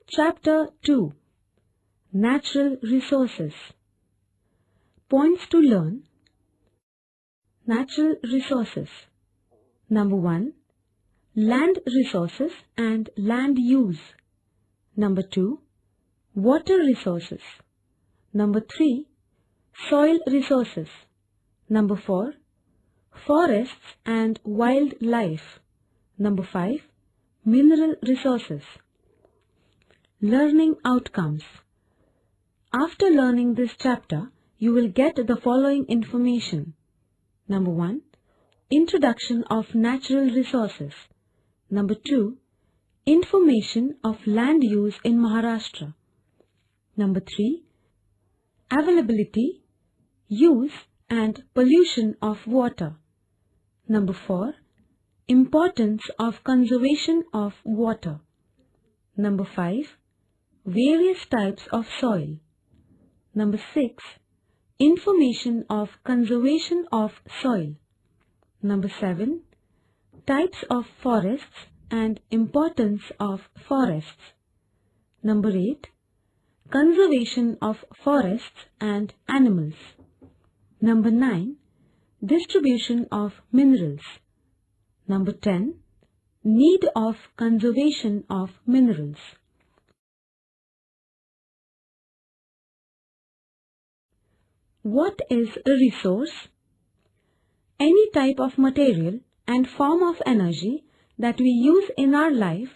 Chapter 2. Natural Resources. Points to learn. Natural resources. Number 1. Land resources and land use. Number 2. Water resources. Number 3. Soil resources. Number 4. Forests and wildlife. Number 5. Mineral resources. Learning outcomes. After learning this chapter, you will get the following information. Number 1. Introduction of natural resources. Number 2. Information of land use in Maharashtra. Number 3. Availability, use and pollution of water. Number 4. Importance of conservation of water. Number 5. Various types of soil. Number 6. Information of conservation of soil. Number 7. Types of forests and importance of forests. Number 8. Conservation of forests and animals. Number 9. Distribution of minerals. Number 10. Need of conservation of minerals. What is a resource? Any type of material and form of energy that we use in our life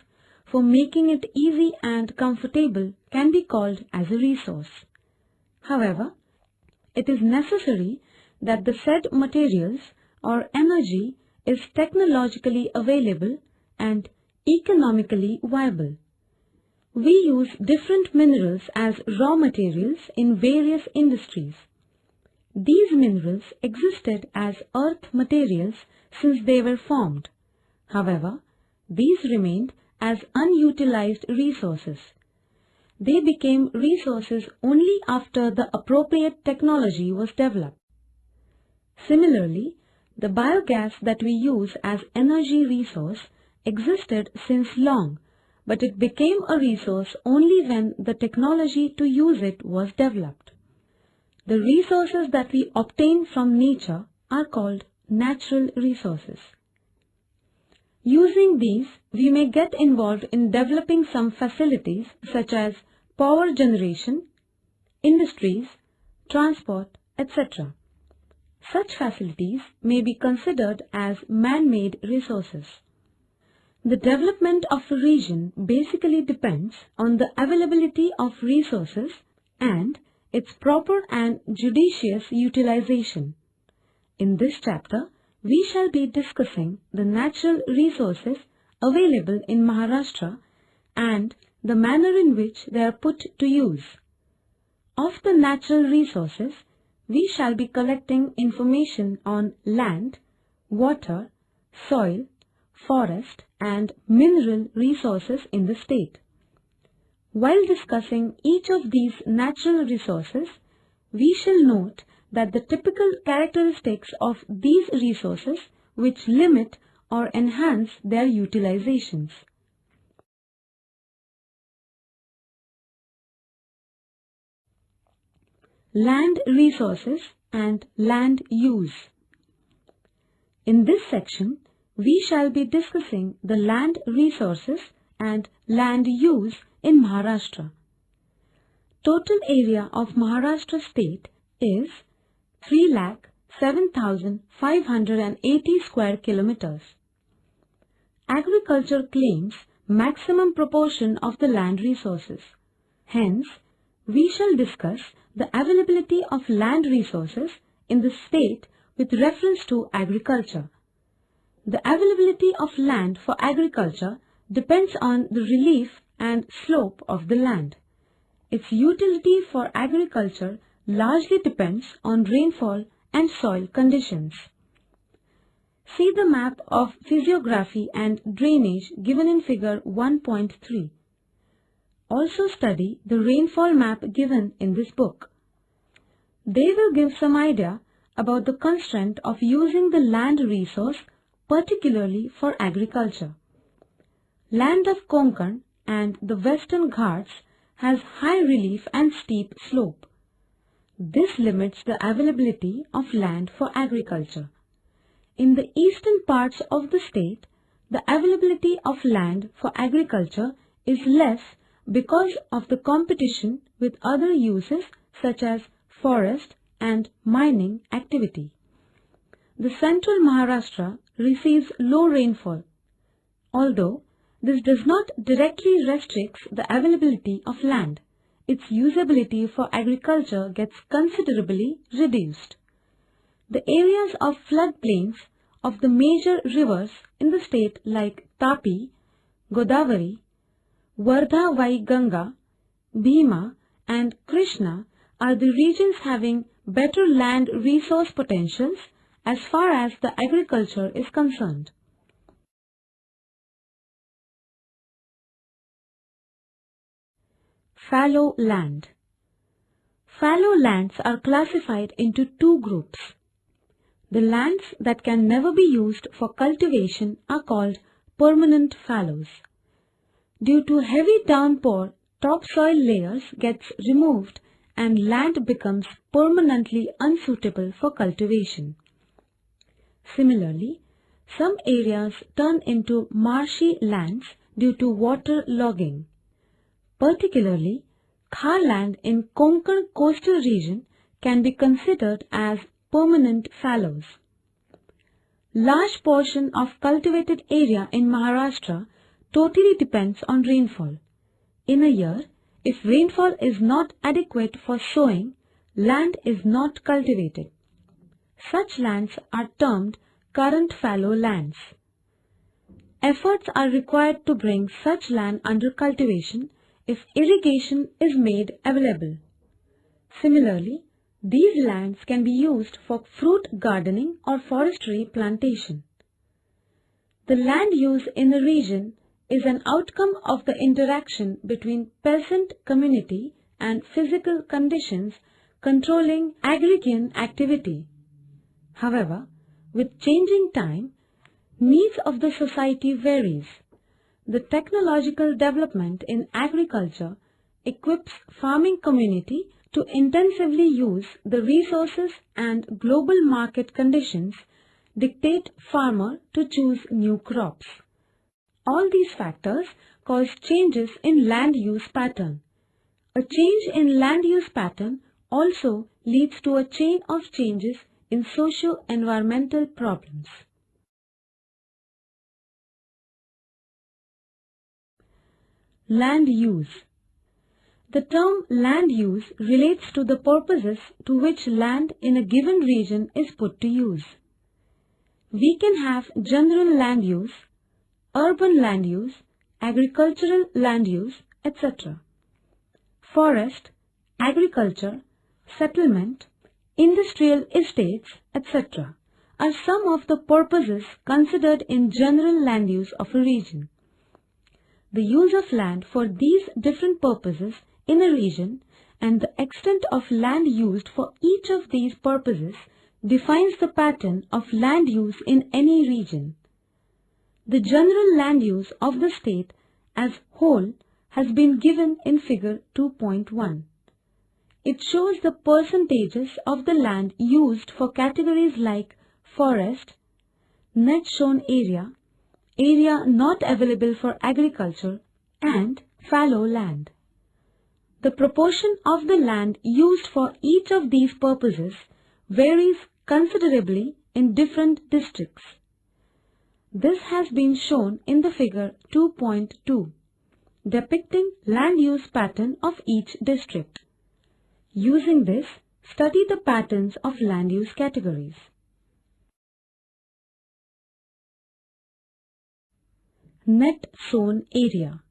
for making it easy and comfortable can be called as a resource. However, it is necessary that the said materials or energy is technologically available and economically viable. We use different minerals as raw materials in various industries. These minerals existed as earth materials since they were formed. However, these remained as unutilized resources. They became resources only after the appropriate technology was developed. Similarly, the biogas that we use as energy resource existed since long, but it became a resource only when the technology to use it was developed. The resources that we obtain from nature are called natural resources. Using these, we may get involved in developing some facilities such as power generation, industries, transport, etc. Such facilities may be considered as man-made resources. The development of a region basically depends on the availability of resources and its proper and judicious utilization. In this chapter, we shall be discussing the natural resources available in Maharashtra and the manner in which they are put to use. Of the natural resources, we shall be collecting information on land, water, soil, forest and mineral resources in the state. While discussing each of these natural resources, we shall note that the typical characteristics of these resources which limit or enhance their utilizations. Land resources and land use. In this section, we shall be discussing the land resources and land use in Maharashtra. Total area of Maharashtra state is 3,07,580 square kilometers. Agriculture claims maximum proportion of the land resources. Hence, we shall discuss the availability of land resources in the state with reference to agriculture. The availability of land for agriculture depends on the relief and slope of the land. Its utility for agriculture largely depends on rainfall and soil conditions. See the map of physiography and drainage given in figure 1.3. Also study the rainfall map given in this book. They will give some idea about the constraint of using the land resource particularly for agriculture. Land of Konkan and the Western Ghats has high relief and steep slope. This limits the availability of land for agriculture. In the eastern parts of the state, the availability of land for agriculture is less because of the competition with other uses such as forest and mining activity. The central Maharashtra receives low rainfall. Although this does not directly restrict the availability of land, its usability for agriculture gets considerably reduced. The areas of floodplains of the major rivers in the state like Tapi, Godavari, Vardha Vai-Ganga, Bhima and Krishna are the regions having better land resource potentials as far as the agriculture is concerned. Fallow land. Fallow lands are classified into two groups. The lands that can never be used for cultivation are called permanent fallows. Due to heavy downpour, topsoil layers gets removed and land becomes permanently unsuitable for cultivation. Similarly, some areas turn into marshy lands due to water logging. Particularly, Khar land in Konkan coastal region can be considered as permanent fallows. Large portion of cultivated area in Maharashtra totally depends on rainfall. In a year, if rainfall is not adequate for sowing, land is not cultivated. Such lands are termed current fallow lands. Efforts are required to bring such land under cultivation if irrigation is made available. Similarly, these lands can be used for fruit gardening or forestry plantation. The land use in a region is an outcome of the interaction between peasant community and physical conditions controlling agrarian activity. However, with changing time, needs of the society varies. The technological development in agriculture equips farming community to intensively use the resources, and global market conditions dictate farmer to choose new crops. All these factors cause changes in land use pattern. A change in land use pattern also leads to a chain of changes in socio-environmental problems. Land use. The term land use relates to the purposes to which land in a given region is put to use. We can have general land use, urban land use, agricultural land use, etc. Forest, agriculture, settlement, industrial estates, etc. are some of the purposes considered in general land use of a region. The use of land for these different purposes in a region and the extent of land used for each of these purposes defines the pattern of land use in any region. The general land use of the state as whole has been given in figure 2.1. It shows the percentages of the land used for categories like forest, net sown area, area not available for agriculture, and fallow land. The proportion of the land used for each of these purposes varies considerably in different districts. This has been shown in the figure 2.2, depicting land use pattern of each district. Using this, study the patterns of land use categories. Net sown area.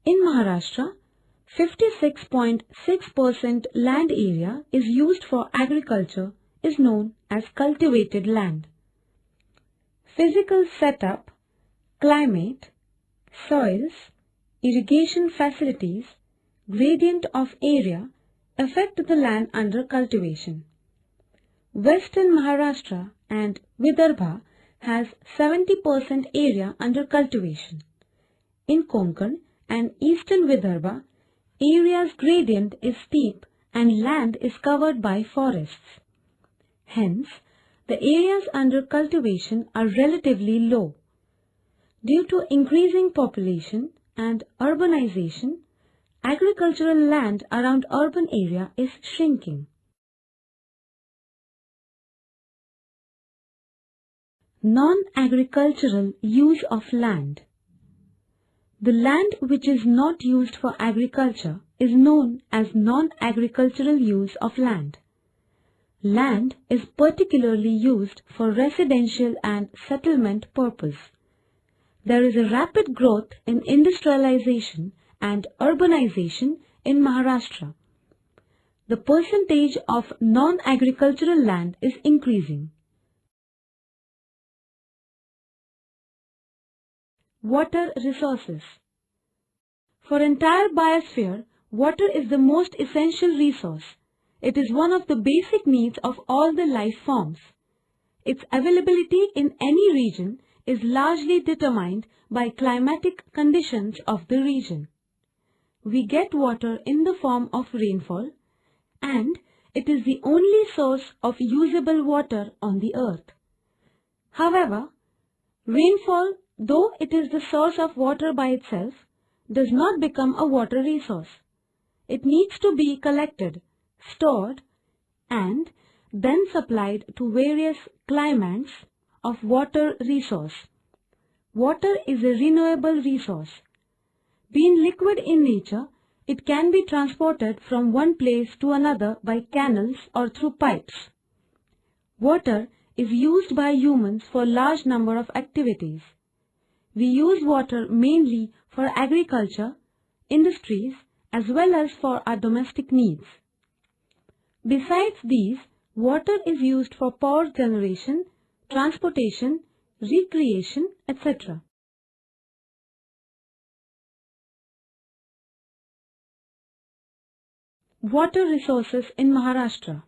In Maharashtra, 56.6% land area is used for agriculture is known as cultivated land. Physical setup, climate, soils, irrigation facilities, gradient of area affect the land under cultivation. Western Maharashtra and Vidarbha has 70% area under cultivation. In Konkan, and eastern Vidarbha, area's gradient is steep and land is covered by forests. Hence, the areas under cultivation are relatively low. Due to increasing population and urbanization, agricultural land around urban area is shrinking. Non-agricultural use of land. The land which is not used for agriculture is known as non-agricultural use of land. Land is particularly used for residential and settlement purpose. There is a rapid growth in industrialization and urbanization in Maharashtra. The percentage of non-agricultural land is increasing. Water resources. For entire biosphere, water is the most essential resource. It is one of the basic needs of all the life forms. Its availability in any region is largely determined by climatic conditions of the region. We get water in the form of rainfall, and it is the only source of usable water on the earth. However, rainfall, though it is the source of water by itself, does not become a water resource. It needs to be collected, stored, and then supplied to various claimants of water resource. Water is a renewable resource. Being liquid in nature, it can be transported from one place to another by canals or through pipes. Water is used by humans for a large number of activities. We use water mainly for agriculture, industries, as well as for our domestic needs. Besides these, water is used for power generation, transportation, recreation, etc. Water resources in Maharashtra.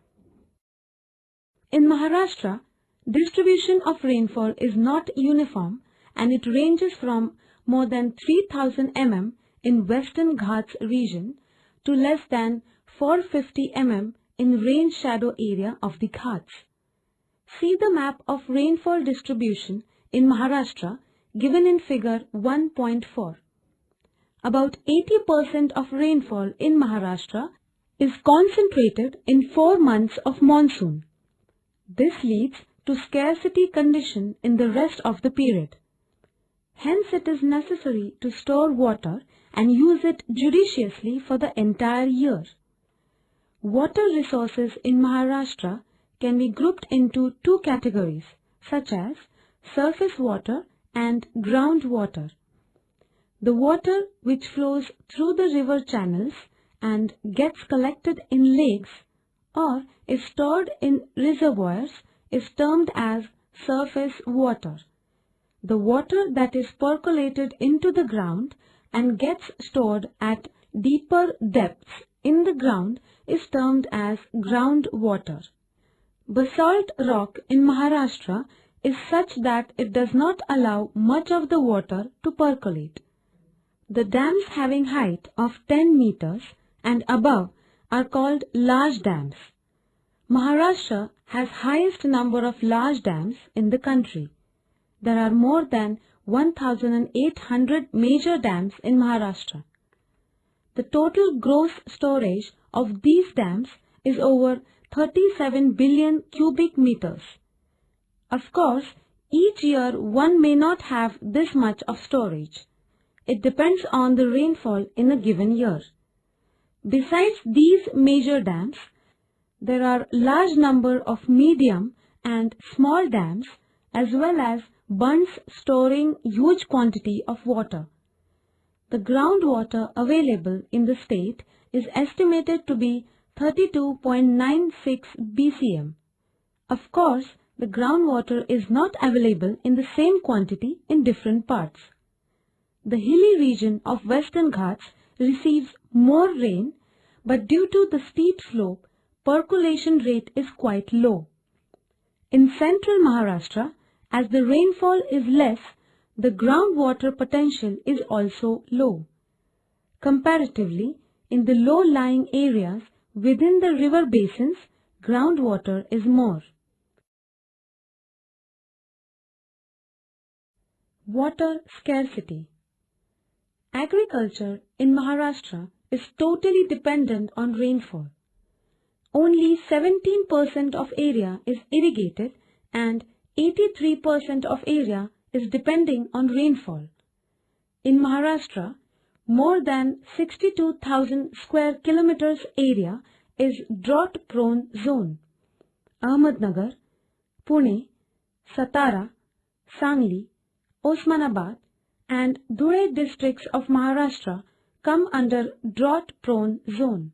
In Maharashtra, distribution of rainfall is not uniform and it ranges from more than 3000 mm in Western Ghats region to less than 450 mm in rain shadow area of the Ghats. See the map of rainfall distribution in Maharashtra given in figure 1.4. About 80% of rainfall in Maharashtra is concentrated in 4 months of monsoon. This leads to scarcity condition in the rest of the period. Hence it is necessary to store water and use it judiciously for the entire year. Water resources in Maharashtra can be grouped into 2 categories, such as surface water and groundwater. The water which flows through the river channels and gets collected in lakes or is stored in reservoirs is termed as surface water. The water that is percolated into the ground and gets stored at deeper depths in the ground is termed as groundwater. Basalt rock in Maharashtra is such that it does not allow much of the water to percolate. The dams having height of 10 meters and above are called large dams. Maharashtra has highest number of large dams in the country. There are more than 1,800 major dams in Maharashtra. The total gross storage of these dams is over 37 billion cubic meters. Of course, each year one may not have this much of storage. It depends on the rainfall in a given year. Besides these major dams, there are large number of medium and small dams as well as bunds storing huge quantity of water. The groundwater available in the state is estimated to be 32.96 bcm. Of course, the groundwater is not available in the same quantity in different parts. The hilly region of Western Ghats receives more rain, but due to the steep slope, percolation rate is quite low. In central Maharashtra, as the rainfall is less, the groundwater potential is also low. Comparatively, in the low-lying areas within the river basins, groundwater is more. Water scarcity. Agriculture in Maharashtra is totally dependent on rainfall. Only 17% of area is irrigated and 83% of area is depending on rainfall. In Maharashtra, more than 62,000 square kilometers area is drought-prone zone. Ahmednagar, Pune, Satara, Sangli, Osmanabad and Dhule districts of Maharashtra come under drought-prone zone.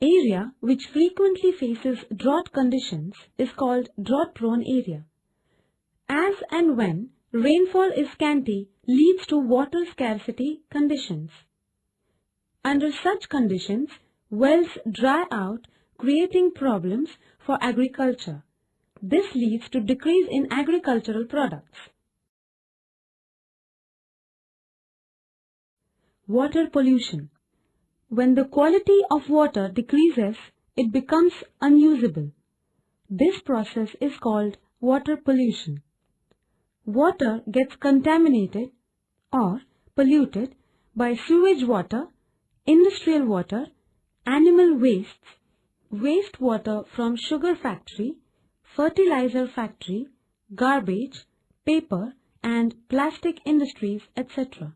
Area which frequently faces drought conditions is called drought-prone area. As and when rainfall is scanty leads to water scarcity conditions. Under such conditions, wells dry out, creating problems for agriculture. This leads to decrease in agricultural products. Water pollution. When the quality of water decreases, it becomes unusable. This process is called water pollution. Water gets contaminated or polluted by sewage water, industrial water, animal wastes, wastewater from sugar factory, fertilizer factory, garbage, paper and plastic industries, etc.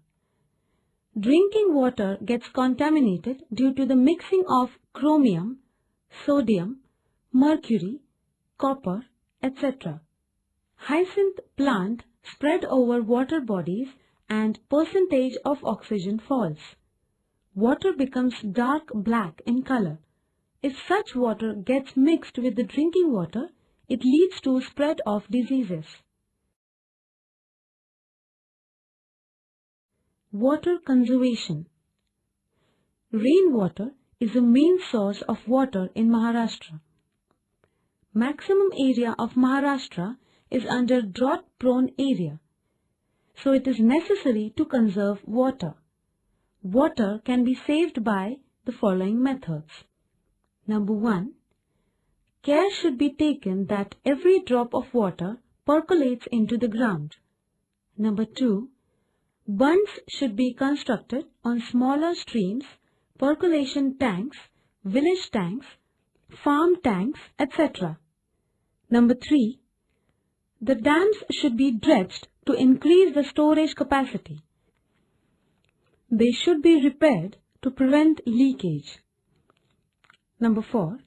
Drinking water gets contaminated due to the mixing of chromium, sodium, mercury, copper, etc. Hyacinth plant spread over water bodies and percentage of oxygen falls. Water becomes dark black in color. If such water gets mixed with the drinking water, it leads to spread of diseases. Water conservation. Rainwater is a main source of water in Maharashtra. Maximum area of Maharashtra is under drought-prone area, so it is necessary to conserve water. Water can be saved by the following methods. Number 1. Care should be taken that every drop of water percolates into the ground. Number 2. Bunds should be constructed on smaller streams, percolation tanks, village tanks, farm tanks, etc. Number 3. The dams should be dredged to increase the storage capacity. They should be repaired to prevent leakage. Number 4.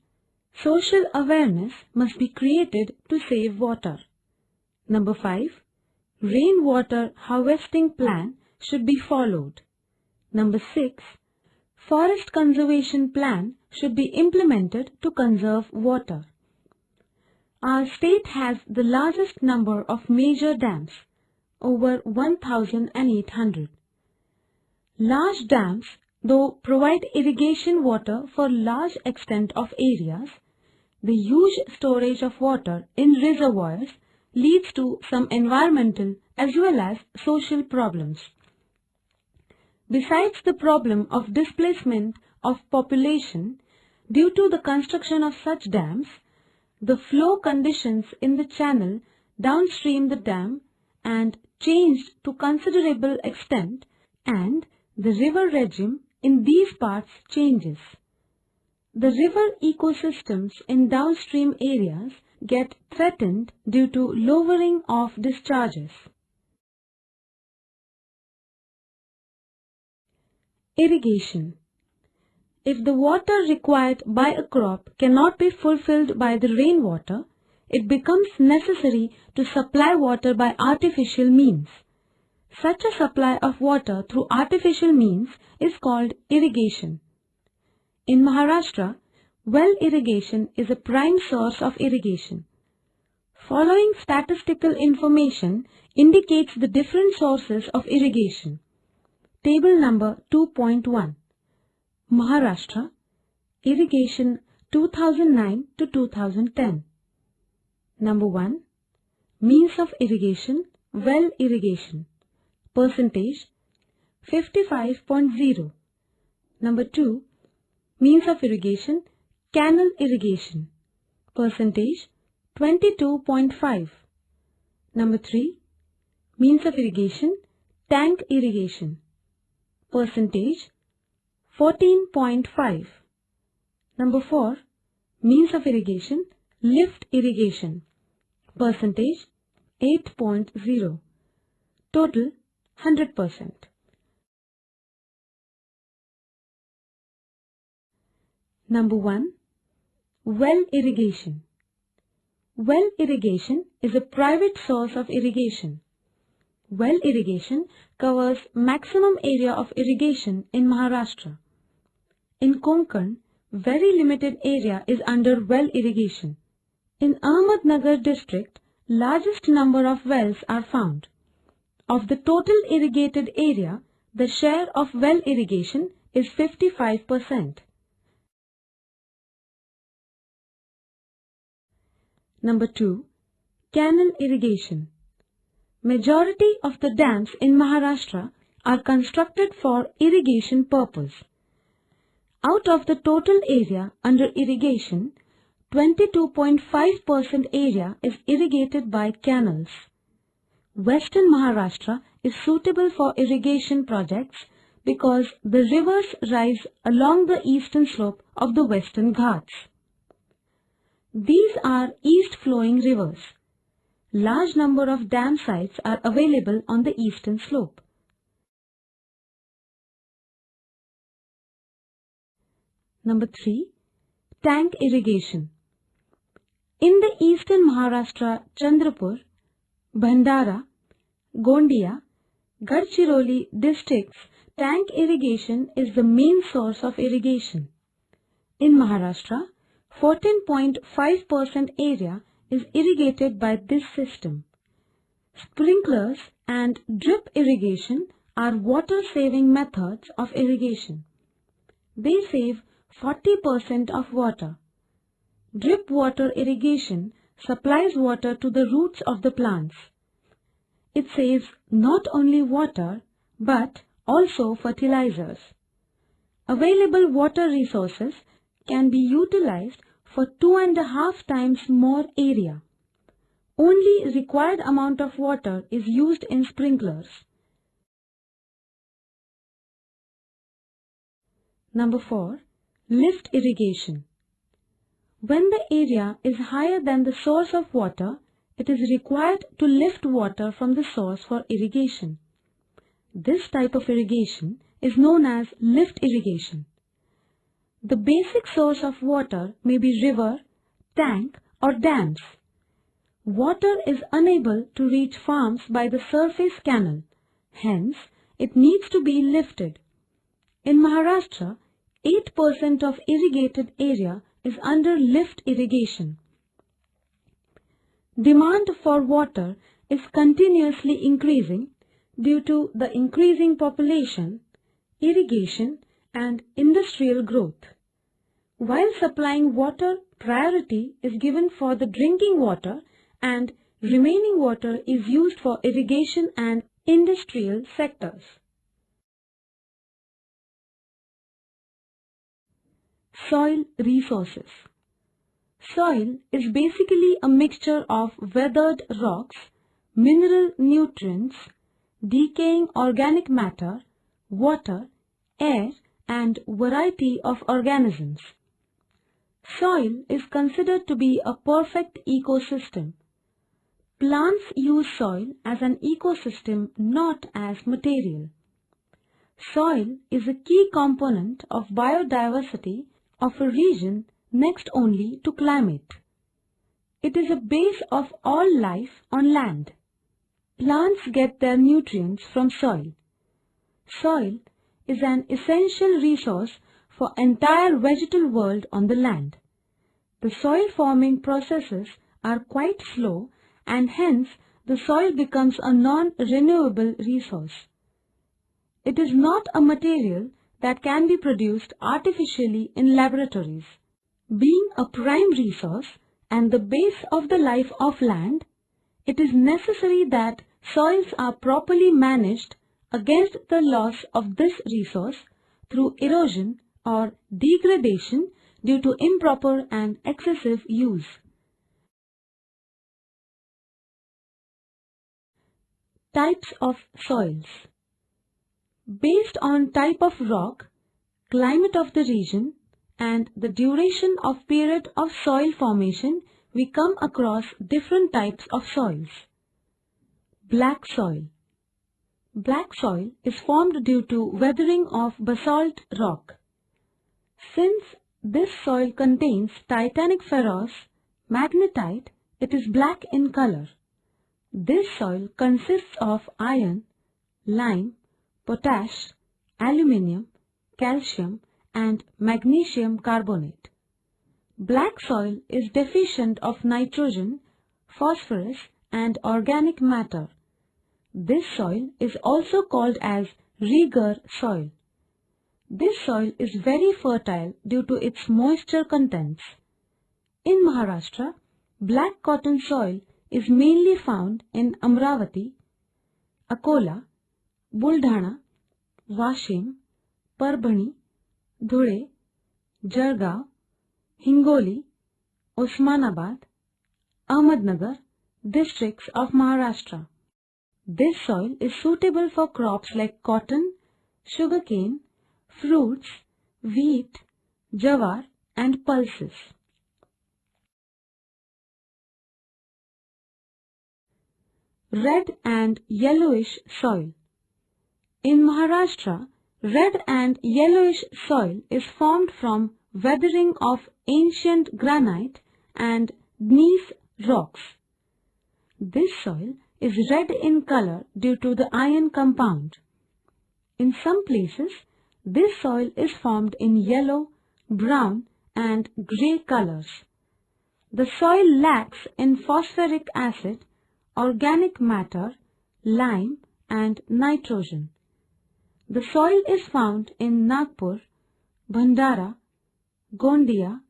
Social awareness must be created to save water. Number 5. Rainwater harvesting plan should be followed. Number 6. Forest conservation plan should be implemented to conserve water. Our state has the largest number of major dams, over 1,800. Large dams, though provide irrigation water for large extent of areas, the huge storage of water in reservoirs leads to some environmental as well as social problems. Besides the problem of displacement of population due to the construction of such dams, the flow conditions in the channel downstream the dam and changed to considerable extent, and the river regime in these parts changes. The river ecosystems in downstream areas get threatened due to lowering of discharges. Irrigation. If the water required by a crop cannot be fulfilled by the rainwater, it becomes necessary to supply water by artificial means. Such a supply of water through artificial means is called irrigation. In Maharashtra, well irrigation is a prime source of irrigation. Following statistical information indicates the different sources of irrigation. Table number 2.1. Maharashtra, irrigation 2009 to 2010. Number 1. Means of irrigation, well irrigation. Percentage 55.0. Number 2. Means of irrigation, canal irrigation. Percentage 22.5. Number 3. Means of irrigation, tank irrigation. Percentage 14.5. Number 4. Means of irrigation, lift irrigation. Percentage 8.0. Total 100%. Number 1. Well irrigation. Well irrigation is a private source of irrigation. Well irrigation covers maximum area of irrigation in Maharashtra. In Konkan, very limited area is under well irrigation. In Ahmednagar district, largest number of wells are found. Of the total irrigated area, the share of well irrigation is 55%. Number 2. Canal irrigation. Majority of the dams in Maharashtra are constructed for irrigation purpose. Out of the total area under irrigation, 22.5% area is irrigated by canals. Western Maharashtra is suitable for irrigation projects because the rivers rise along the eastern slope of the Western Ghats. These are east-flowing rivers. Large number of dam sites are available on the eastern slope. Number 3. Tank irrigation. In the eastern Maharashtra, Chandrapur, Bhandara, Gondia, Gadchiroli districts, tank irrigation is the main source of irrigation. In Maharashtra, 14.5% area is irrigated by this system. Sprinklers and drip irrigation are water-saving methods of irrigation. They save 40% of water. Drip water irrigation supplies water to the roots of the plants. It saves not only water but also fertilizers. Available water resources can be utilized for 2.5 times more area. Only required amount of water is used in sprinklers. Number 4. Lift irrigation. When the area is higher than the source of water, it is required to lift water from the source for irrigation. This type of irrigation is known as lift irrigation. The basic source of water may be river, tank or dams. Water is unable to reach farms by the surface canal. Hence, it needs to be lifted. In Maharashtra, 8% of irrigated area is under lift irrigation. Demand for water is continuously increasing due to the increasing population, irrigation and industrial growth. While supplying water, priority is given for the drinking water and remaining water is used for irrigation and industrial sectors. Soil resources. Soil is basically a mixture of weathered rocks, mineral nutrients, decaying organic matter, water, air, and variety of organisms. Soil is considered to be a perfect ecosystem. Plants use soil as an ecosystem, not as material. Soil is a key component of biodiversity of a region next only to climate. It is a base of all life on land. Plants get their nutrients from soil. Soil is an essential resource for entire vegetal world on the land. The soil forming processes are quite slow and hence the soil becomes a non-renewable resource. It is not a material that can be produced artificially in laboratories. Being a prime resource and the base of the life of land, it is necessary that soils are properly managed against the loss of this resource through erosion or degradation due to improper and excessive use. Types of soils. Based on type of rock, climate of the region, and the duration of period of soil formation, we come across different types of soils. Black soil. Black soil is formed due to weathering of basalt rock. Since this soil contains titanic ferrous magnetite, it is black in color. This soil consists of iron, lime, potash, aluminium, calcium, and magnesium carbonate. Black soil is deficient of nitrogen, phosphorus, and organic matter. This soil is also called as Reger soil. This soil is very fertile due to its moisture contents. In Maharashtra, black cotton soil is mainly found in Amravati, Akola, Buldhana, Washim, Parbhani, Dhule, Jalgaon, Hingoli, Osmanabad, Ahmednagar districts of Maharashtra. This soil is suitable for crops like cotton, sugarcane, fruits, wheat, jawar, and pulses. Red and yellowish soil. In Maharashtra, red and yellowish soil is formed from weathering of ancient granite and gneiss rocks. This soil is red in color due to the iron compound. In some places, this soil is formed in yellow, brown, and grey colors. The soil lacks in phosphoric acid, organic matter, lime, and nitrogen. The soil is found in Nagpur, Bhandara, Gondia,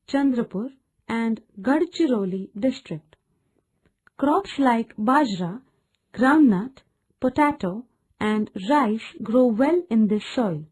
Chandrapur, and Gadchiroli district. Crops like bajra, groundnut, potato, and rice grow well in this soil.